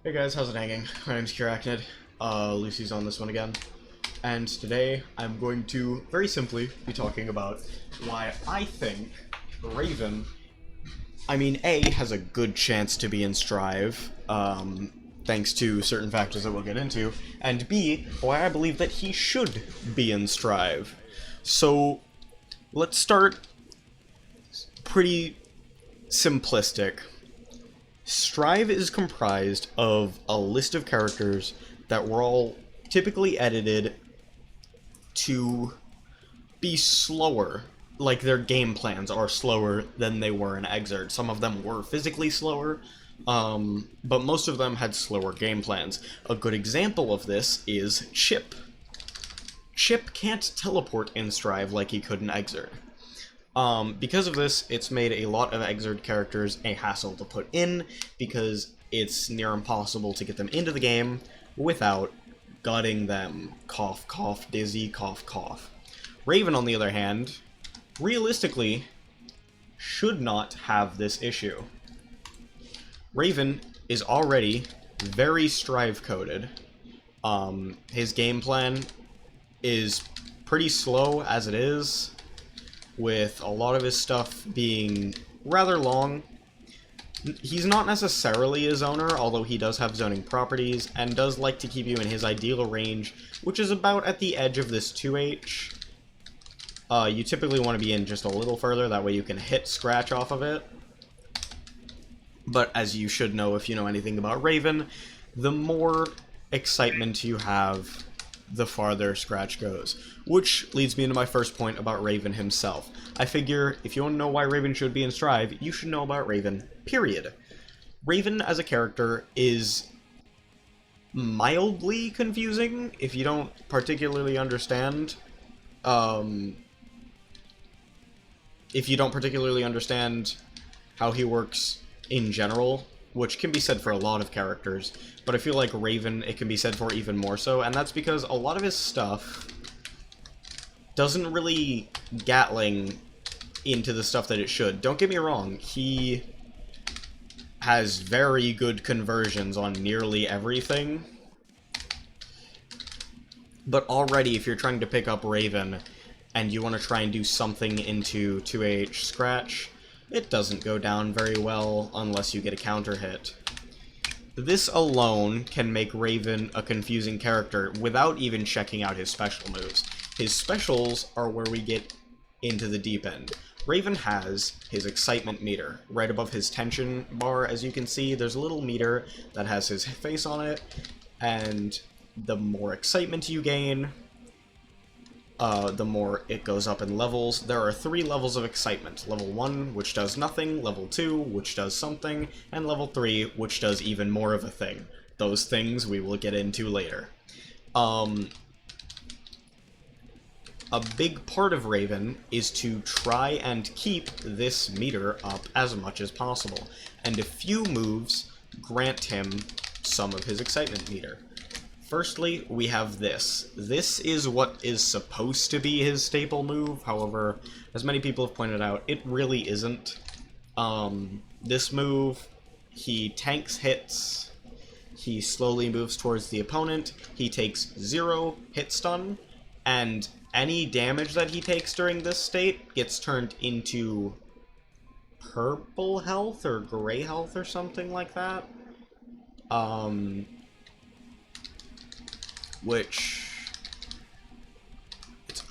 Hey guys, how's it hanging? My name's Kiraknid. Lucy's on this one again. And today I'm going to, very simply, be talking about why I think Raven, A, has a good chance to be in Strive, thanks to certain factors that we'll get into, and B, why I believe that he should be in Strive. So, let's start pretty simplistic. Strive is comprised of a list of characters that were all typically edited to be slower. Like, their game plans are slower than they were in Exert. Some of them were physically slower, but most of them had slower game plans. A good example of this is Chip. Chip can't teleport in Strive like he could in Exert. Because of this, it's made a lot of Exert characters a hassle to put in, because it's near impossible to get them into the game without gutting them. Cough, cough, dizzy, cough, cough. Raven, on the other hand, realistically, should not have this issue. Raven is already very Strive-coded. His game plan is pretty slow as it is, with a lot of his stuff being rather long. He's not necessarily a zoner, although he does have zoning properties, and does like to keep you in his ideal range, which is about at the edge of this 2H. You typically want to be in just a little further, that way you can hit Scratch off of it. But as you should know if you know anything about Raven, the more excitement you have, the farther Scratch goes. Which leads me into my first point about Raven himself. I figure, if you want to know why Raven should be in Strive, you should know about Raven, period. Raven as a character is mildly confusing if you don't particularly understand, how he works in general, which can be said for a lot of characters, but I feel like Raven, it can be said for even more so, and that's because a lot of his stuff doesn't really Gatling into the stuff that it should. Don't get me wrong, he has very good conversions on nearly everything, but already if you're trying to pick up Raven and you want to try and do something into 2H Scratch, it doesn't go down very well unless you get a counter hit. This alone can make Raven a confusing character without even checking out his special moves. His specials are where we get into the deep end. Raven has his excitement meter. Right above his tension bar, as you can see, there's a little meter that has his face on it, and the more excitement you gain, the more it goes up in levels. There are 3 levels of excitement. Level 1, which does nothing, level 2, which does something, and level 3, which does even more of a thing. Those things we will get into later. A big part of Raven is to try and keep this meter up as much as possible, and a few moves grant him some of his excitement meter. Firstly, we have this. This is what is supposed to be his staple move, however, as many people have pointed out, it really isn't. This move, he tanks hits, he slowly moves towards the opponent, he takes 0 hit stun, and any damage that he takes during this state gets turned into purple health or gray health or something like that. Which it's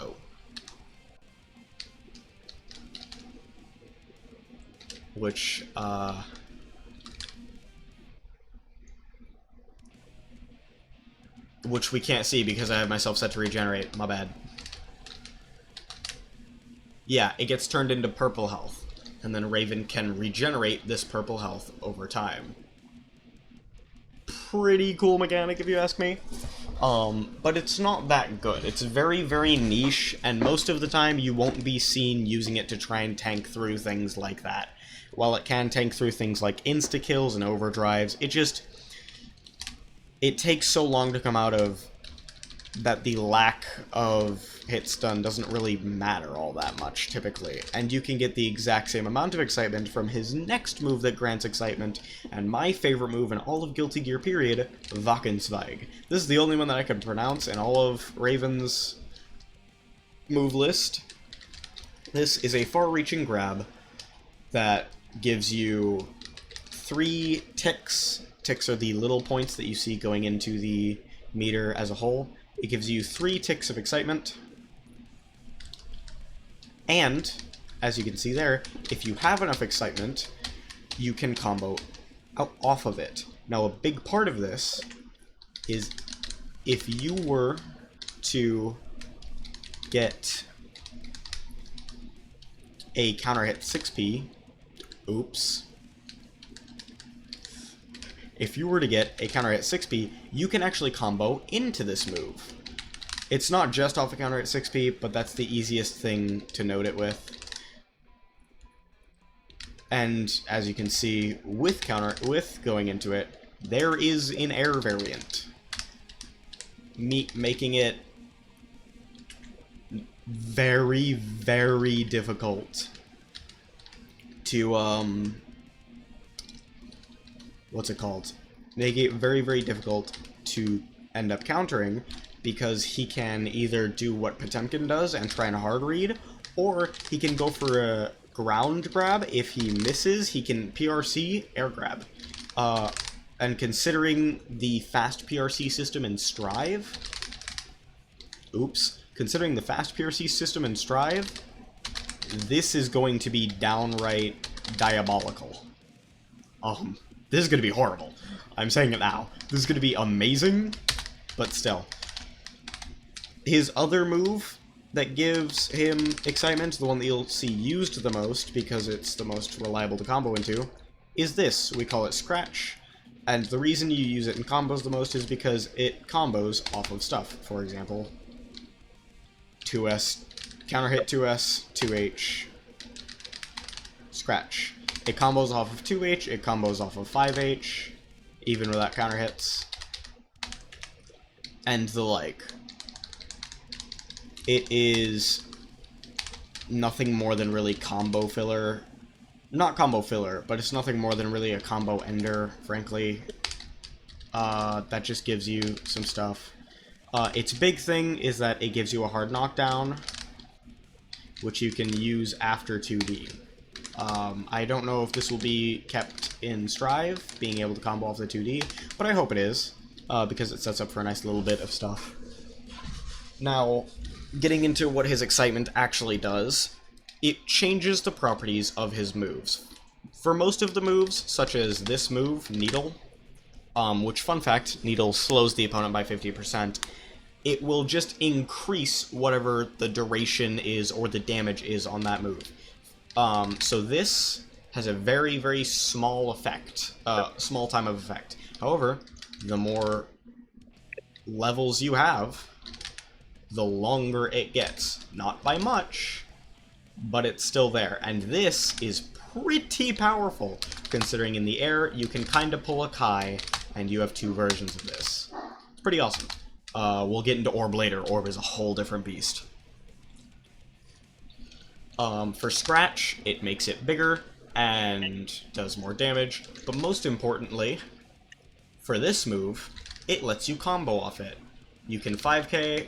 which we can't see because I have myself set to regenerate. My bad. Yeah, it gets turned into purple health, and then Raven can regenerate this purple health over time. Pretty cool mechanic, if you ask me. But it's not that good. It's very, very niche, and most of the time you won't be seen using it to try and tank through things like that. While it can tank through things like insta-kills and overdrives, it takes so long to come out of that the lack of hit stun doesn't really matter all that much, typically. And you can get the exact same amount of excitement from his next move that grants excitement, and my favorite move in all of Guilty Gear period, Wackenzweig. This is the only one that I can pronounce in all of Raven's move list. This is a far-reaching grab that gives you 3 ticks. Ticks are the little points that you see going into the meter as a whole. It gives you 3 ticks of excitement. And, as you can see there, if you have enough excitement, you can combo out off of it. Now, a big part of this is if you were to get a counter hit 6p, oops. If you were to get a counter hit 6p, you can actually combo into this move. It's not just off a counter hit 6p, but that's the easiest thing to note it with. And as you can see, with going into it, there is an air variant, making it very, very difficult to make it very, very difficult to end up countering, because he can either do what Potemkin does and try and hard read, or he can go for a ground grab. If he misses, he can PRC air grab. And considering the fast PRC system in Strive, considering the fast PRC system in Strive, this is going to be downright diabolical. This is going to be horrible. I'm saying it now. This is going to be amazing, but still. His other move that gives him excitement, the one that you'll see used the most because it's the most reliable to combo into, is this. We call it Scratch. And the reason you use it in combos the most is because it combos off of stuff. For example, 2S, counter hit 2S, 2H, Scratch. It combos off of 2H, it combos off of 5H, even without counter hits, and the like. It is nothing more than really combo filler. Not combo filler, but it's nothing more than really a combo ender, frankly. That just gives you some stuff. Its big thing is that it gives you a hard knockdown, which you can use after 2D. I don't know if this will be kept in Strive, being able to combo off the 2D, but I hope it is, because it sets up for a nice little bit of stuff. Now, getting into what his excitement actually does, it changes the properties of his moves. For most of the moves, such as this move, Needle, which, fun fact, Needle slows the opponent by 50%, it will just increase whatever the duration is or the damage is on that move. So this has a very, very small effect, small time of effect. However, the more levels you have, the longer it gets. Not by much, but it's still there. And this is pretty powerful, considering in the air you can kind of pull a Kai, and you have 2 versions of this. It's pretty awesome. We'll get into Orb later. Orb is a whole different beast. For Scratch, it makes it bigger and does more damage, but most importantly, for this move, it lets you combo off it. You can 5k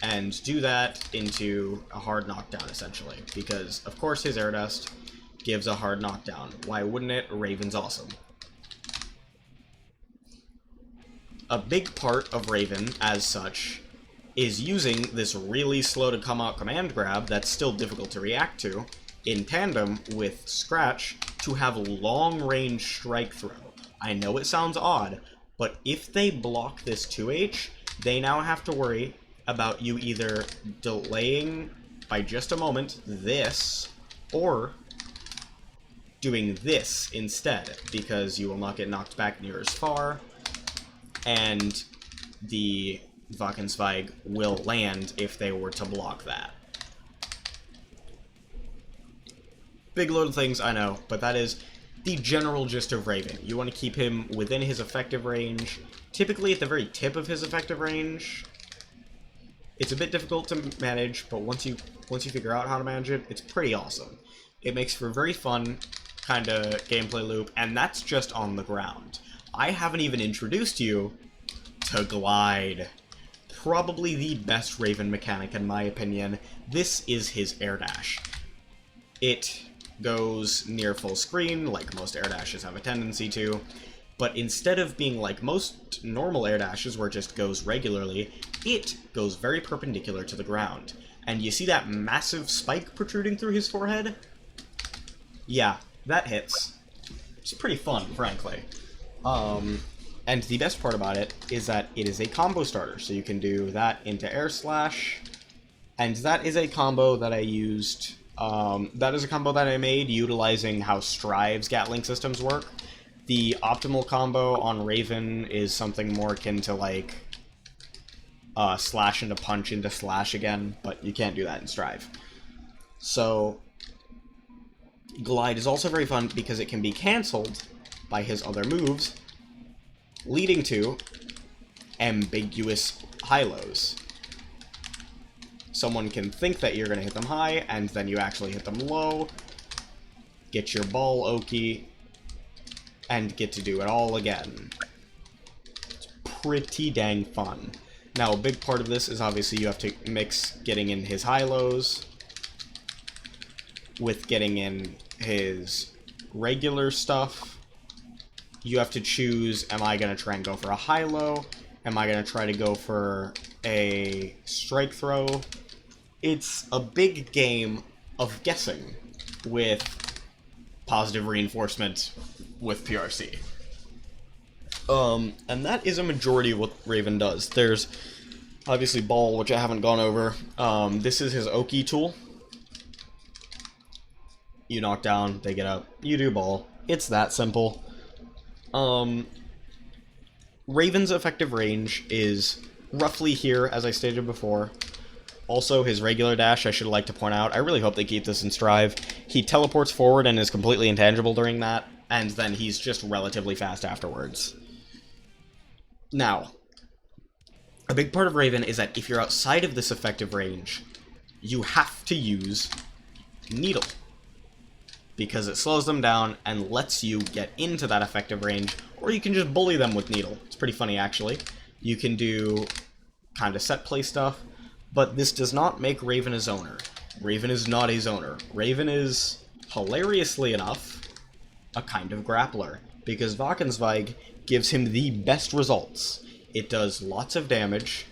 and do that into a hard knockdown, essentially, because, of course, his Air Dust gives a hard knockdown. Why wouldn't it? Raven's awesome. A big part of Raven, as such, is using this really slow to come out command grab that's still difficult to react to, in tandem with Scratch, to have long range strike throw. I know it sounds odd, but if they block this 2H, they now have to worry about you either delaying by just a moment this, or doing this instead, because you will not get knocked back near as far, and the Wackenzweig will land if they were to block that. Big load of things, I know, but that is the general gist of Raven. You want to keep him within his effective range, typically at the very tip of his effective range, It's a bit difficult to manage, but once you figure out how to manage it, it's pretty awesome. It makes for a very fun kind of gameplay loop, and that's just on the ground. I haven't even introduced you to Glide. Probably the best Raven mechanic in my opinion. This is his air dash. It goes near full screen, like most air dashes have a tendency to, but instead of being like most normal air dashes where it just goes regularly, it goes very perpendicular to the ground. And you see that massive spike protruding through his forehead? Yeah, that hits. It's pretty fun, frankly. And the best part about it is that it is a combo starter, so you can do that into air slash, and that is a combo that I used, that is a combo that I made utilizing how Strive's Gatling systems work. The optimal combo on Raven is something more akin to, like, slash into punch into slash again, but you can't do that in Strive. So, Glide is also very fun because it can be cancelled by his other moves, leading to ambiguous high-lows. Someone can think that you're going to hit them high, and then you actually hit them low, get your ball okie, and get to do it all again. It's pretty dang fun. Now, a big part of this is obviously you have to mix getting in his high-lows with getting in his regular stuff. You have to choose, am I going to try and go for a high-low? Am I going to try to go for a strike throw? It's a big game of guessing with positive reinforcement with PRC. And that is a majority of what Raven does. There's obviously ball, which I haven't gone over. This is his Oki tool. You knock down, they get up, you do ball. It's that simple. Raven's effective range is roughly here, as I stated before. Also, his regular dash, I should like to point out, I really hope they keep this in Strive. He teleports forward and is completely intangible during that, and then he's just relatively fast afterwards. Now, a big part of Raven is that if you're outside of this effective range, you have to use Needle, because it slows them down and lets you get into that effective range, or you can just bully them with Needle. It's pretty funny, actually. You can do kind of set play stuff, but this does not make Raven a zoner. Raven is not a zoner. Raven is, hilariously enough, a kind of grappler, because Vakenzweig gives him the best results. It does lots of damage,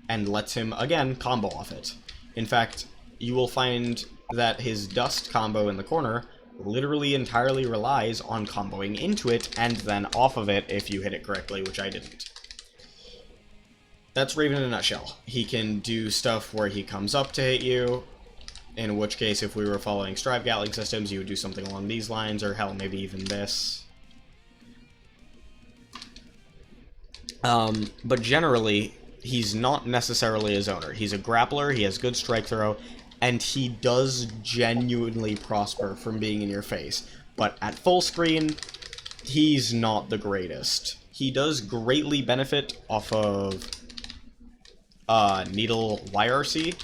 and lets him, again, combo off it. In fact, you will find that his dust combo in the corner literally entirely relies on comboing into it and then off of it if you hit it correctly, which I didn't. That's Raven in a nutshell. He can do stuff where he comes up to hit you, in which case if we were following Strive Gatling systems, you would do something along these lines, or hell, maybe even this. But generally, he's not necessarily a zoner. He's a grappler, he has good strike throw, and he does genuinely prosper from being in your face. But at full screen, he's not the greatest. He does greatly benefit off of Needle YRC,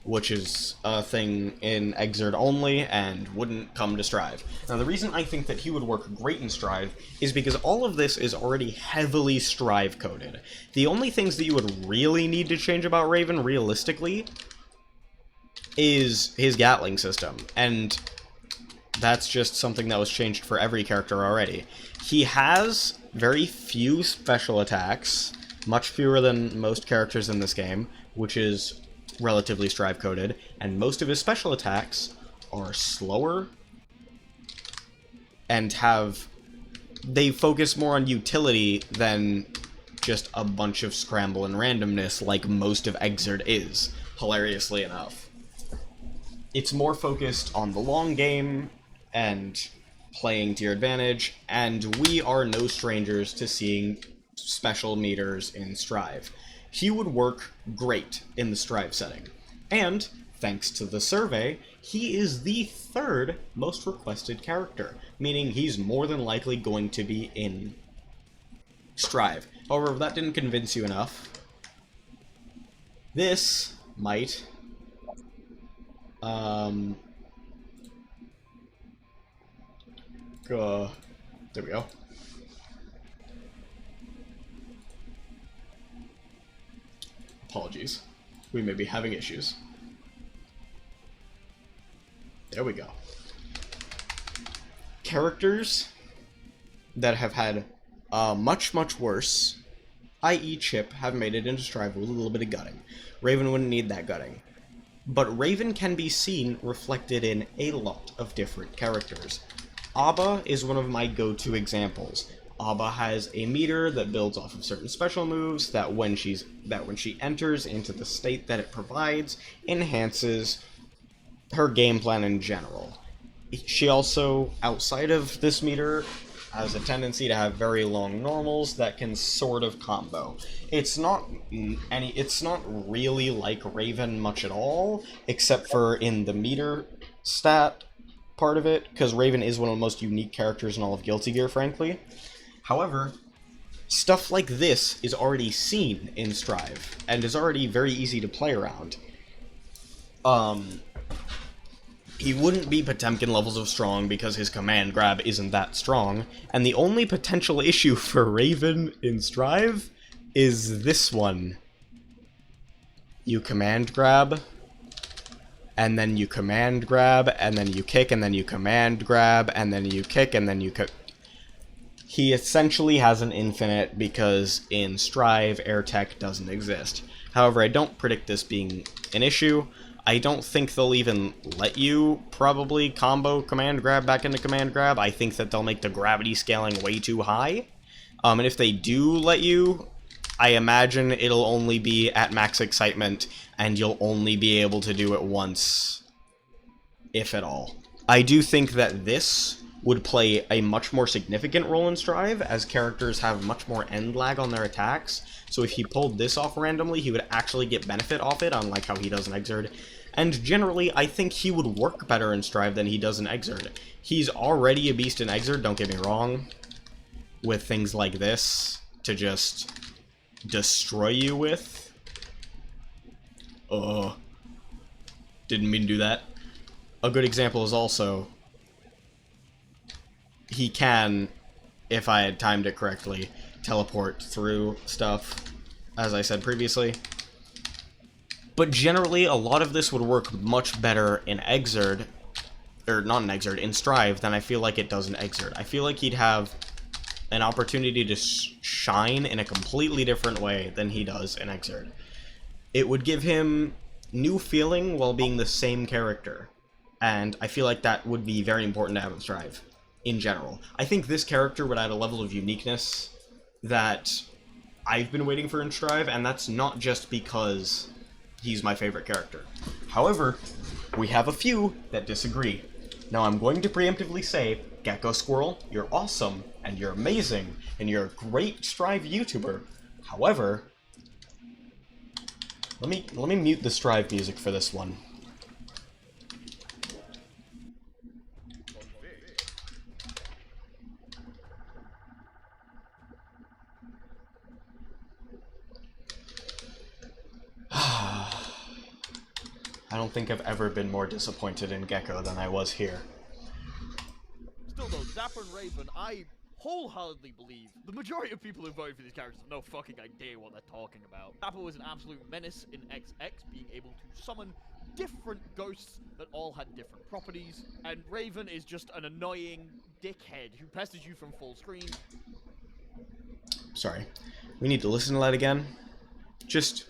which is a thing in Exerd only and wouldn't come to Strive. Now, the reason I think that he would work great in Strive is because all of this is already heavily Strive-coded. The only things that you would really need to change about Raven, realistically, is his Gatling system, and that's just something that was changed for every character already. He has very few special attacks, much fewer than most characters in this game, which is relatively Strive-coded, and most of his special attacks are slower and they focus more on utility than just a bunch of scramble and randomness like most of Exerd is, hilariously enough. It's more focused on the long game and playing to your advantage, and we are no strangers to seeing special meters in Strive. He would work great in the Strive setting. And, thanks to the survey, he is the third most requested character, meaning he's more than likely going to be in Strive. However, if that didn't convince you enough, this might, go, there we go. Apologies. We may be having issues. There we go. Characters that have had much worse, i.e. Chip, have made it into Strive with a little bit of gutting. Raven wouldn't need that gutting. But Raven can be seen reflected in a lot of different characters. Abba is one of my go-to examples. Abba has a meter that builds off of certain special moves that when she enters into the state that it provides, enhances her game plan in general. She also, outside of this meter, has a tendency to have very long normals that can sort of combo. It's not really like Raven much at all, except for in the meter stat part of it, because Raven is one of the most unique characters in all of Guilty Gear, frankly. However, stuff like this is already seen in Strive, and is already very easy to play around. He wouldn't be Potemkin levels of strong because his command grab isn't that strong, and the only potential issue for Raven in Strive is this one. You command grab, and then you command grab, and then you kick, and then you command grab, and then you kick, and then you kick. He essentially has an infinite because in Strive, air tech doesn't exist. However, I don't predict this being an issue. I don't think they'll even let you probably combo command grab back into command grab. I think that they'll make the gravity scaling way too high. And if they do let you, I imagine it'll only be at max excitement, and you'll only be able to do it once, if at all. I do think that this would play a much more significant role in Strive, as characters have much more end lag on their attacks, so if he pulled this off randomly, he would actually get benefit off it, unlike how he does in Exerd. And generally, I think he would work better in Strive than he does in Exerd. He's already a beast in Exerd, don't get me wrong, with things like this to just destroy you with. Didn't mean to do that. A good example is also, he can, if I had timed it correctly, teleport through stuff, as I said previously. But generally, a lot of this would work much better in Exerd, or not in Exerd, in Strive, than I feel like it does in Exerd. I feel like he'd have an opportunity to shine in a completely different way than he does in Exerd. It would give him new feeling while being the same character, and I feel like that would be very important to have in Strive, in general. I think this character would add a level of uniqueness that I've been waiting for in Strive, and that's not just because he's my favorite character. However, we have a few that disagree. Now I'm going to preemptively say, Gecko Squirrel, you're awesome, and you're amazing, and you're a great Strive YouTuber. However, let me mute the Strive music for this one. I don't think I've ever been more disappointed in Gecko than I was here. Still though, Zapper and Raven, I wholeheartedly believe the majority of people who voted for these characters have no fucking idea what they're talking about. Zapper was an absolute menace in XX, being able to summon different ghosts that all had different properties, and Raven is just an annoying dickhead who pesters you from full screen. Sorry. We need to listen to that again. Just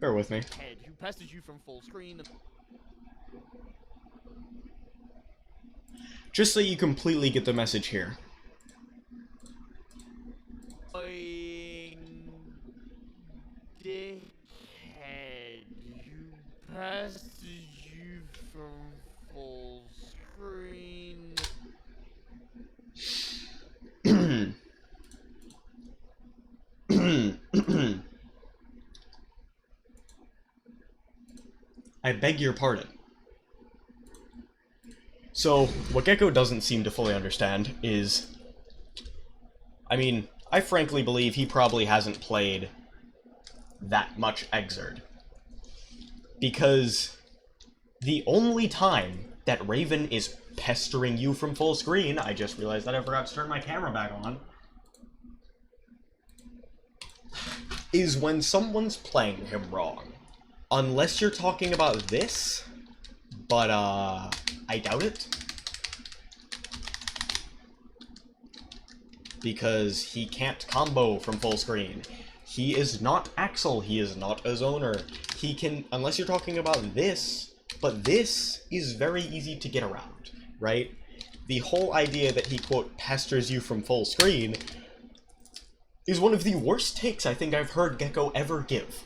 bear with me. Who pesters you from full screen. Just so you completely get the message here. Dickhead who pesters you from full screen. I beg your pardon. So, what Gecko doesn't seem to fully understand is I mean, I frankly believe he probably hasn't played that much Exert. Because the only time that Raven is pestering you from full screen, I just realized that I forgot to turn my camera back on, is when someone's playing him wrong. Unless you're talking about this, but, I doubt it. Because he can't combo from full screen. He is not Axel, he is not a zoner. He can, unless you're talking about this, but this is very easy to get around, right? The whole idea that he, quote, pesters you from full screen is one of the worst takes I think I've heard Gecko ever give.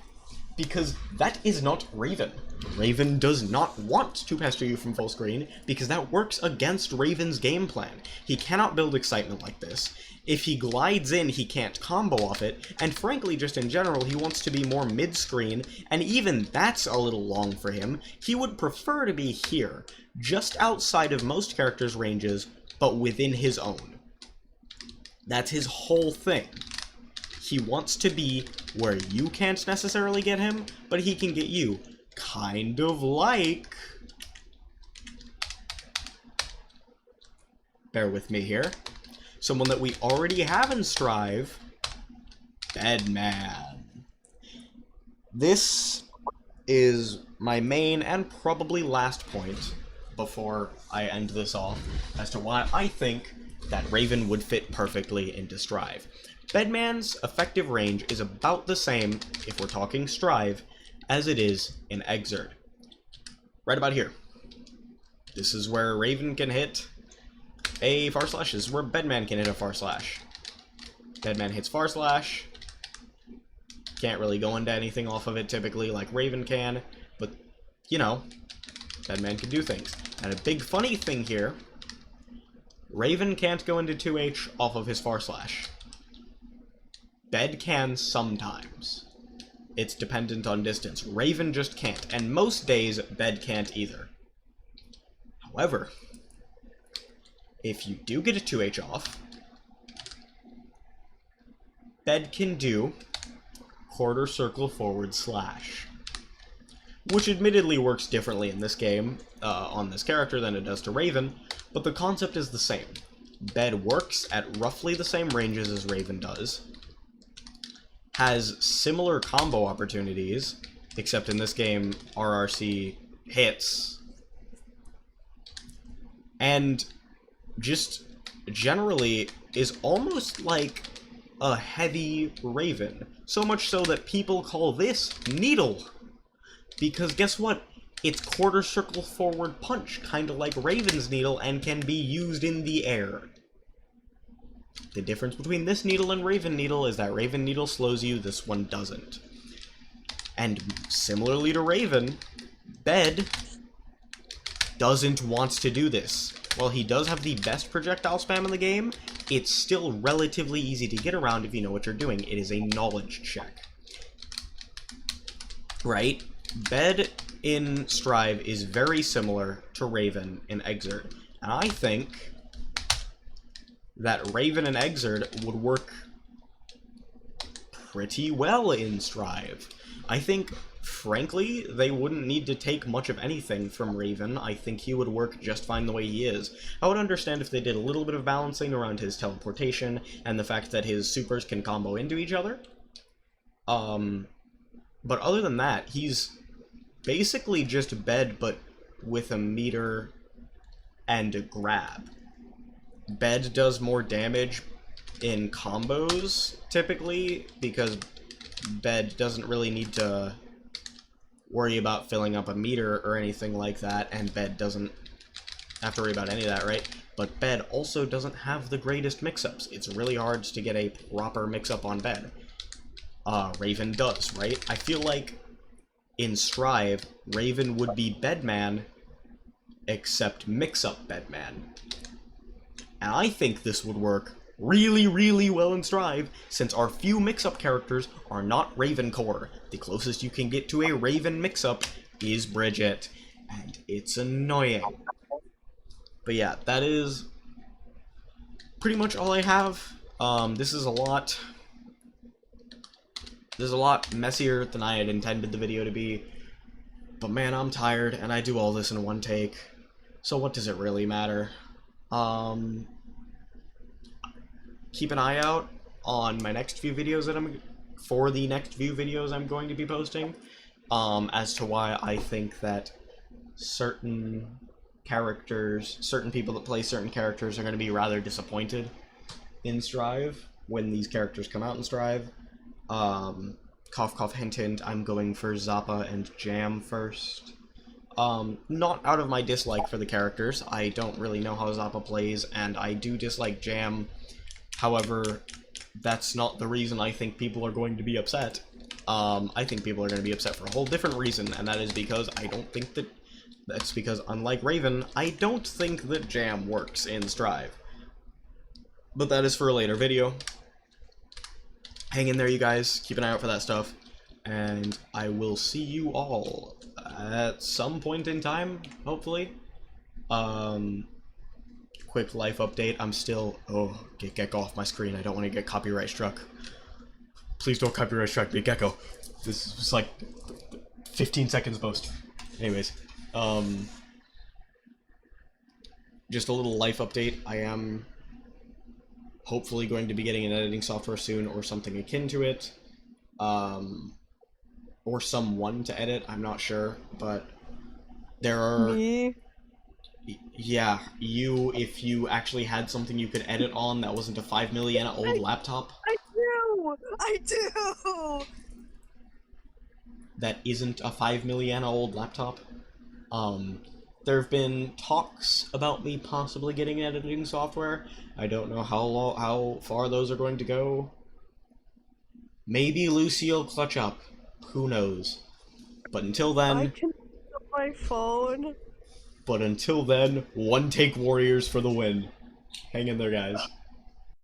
Because that is not Raven. Raven does not want to pester you from full screen, because that works against Raven's game plan. He cannot build excitement like this. If he glides in, he can't combo off it, and frankly, just in general, he wants to be more mid-screen, and even that's a little long for him. He would prefer to be here, just outside of most characters' ranges, but within his own. That's his whole thing. He wants to be where you can't necessarily get him, but he can get you. Kind of like... Bear with me here. Someone that we already have in Strive, Bedman. This is my main and probably last point before I end this off as to why I think that Raven would fit perfectly into Strive. Bedman's effective range is about the same, if we're talking Strive, as it is in Exert. Right about here. This is where Raven can hit a far slash. This is where Bedman can hit a far slash. Bedman hits far slash. Can't really go into anything off of it typically like Raven can, but, you know, Bedman can do things. And a big funny thing here, Raven can't go into 2H off of his far slash. Bed can sometimes. It's dependent on distance. Raven just can't, and most days, Bed can't either. However, if you do get a 2H off, Bed can do quarter circle forward slash, which admittedly works differently in this game, on this character than it does to Raven, but the concept is the same. Bed works at roughly the same ranges as Raven does, has similar combo opportunities, except in this game, RRC hits, and just generally is almost like a heavy Raven. So much so that people call this Needle. Because guess what? It's quarter circle forward punch, kind of like Raven's Needle, and can be used in the air. The difference between this Needle and Raven Needle is that Raven Needle slows you, this one doesn't. And similarly to Raven, Bed doesn't want to do this. While he does have the best projectile spam in the game, it's still relatively easy to get around if you know what you're doing. It is a knowledge check. Right? Bed in Strive is very similar to Raven in Exert. And I think that Raven and Exert would work pretty well in Strive. I think, frankly, they wouldn't need to take much of anything from Raven. I think he would work just fine the way he is. I would understand if they did a little bit of balancing around his teleportation and the fact that his supers can combo into each other. But other than that, he's basically just Bed, but with a meter and a grab. Bed does more damage in combos, typically, because Bed doesn't really need to worry about filling up a meter or anything like that, and Bed doesn't have to worry about any of that, right? But Bed also doesn't have the greatest mix-ups. It's really hard to get a proper mix-up on Bed. Raven does, right? I feel like in Strive, Raven would be Bedman, except mix-up Bedman. And I think this would work really, really well in Strive, since our few mix-up characters are not Raven core. The closest you can get to a Raven mix-up is Bridget, and it's annoying. But yeah, that is pretty much all I have This is a lot... This is a lot messier than I had intended the video to be. But man, I'm tired, and I do all this in one take. So what does it really matter? Keep an eye out on my next few videos that I'm going to be posting, as to why I think that certain people that play certain characters are going to be rather disappointed in Strive when these characters come out in Strive. Cough cough hint hint, I'm going for Zappa and Jam first. Not out of my dislike for the characters. I don't really know how Zappa plays, and I do dislike Jam. However, that's not the reason I think people are going to be upset. I think people are going to be upset for a whole different reason, and that is because that's because, unlike Raven, I don't think that Jam works in Strive. But that is for a later video. Hang in there, you guys. Keep an eye out for that stuff. And I will see you all at some point in time, hopefully. Quick life update. I'm still... Oh, get Gecko off my screen. I don't want to get copyright struck. Please don't copyright strike me, Gecko. This is like 15 seconds post. Anyways, just a little life update. I am hopefully going to be getting an editing software soon, or something akin to it. Or someone to edit, I'm not sure, but there are... Me? Yeah, you, if you actually had something you could edit on that wasn't a 5 million old laptop. I do! I do! That isn't a 5 million old laptop. There have been talks about me possibly getting editing software. I don't know how far those are going to go. Maybe Lucy will clutch up. Who knows? But until then... I can pick up my phone. But until then, one take warriors for the win. Hang in there, guys.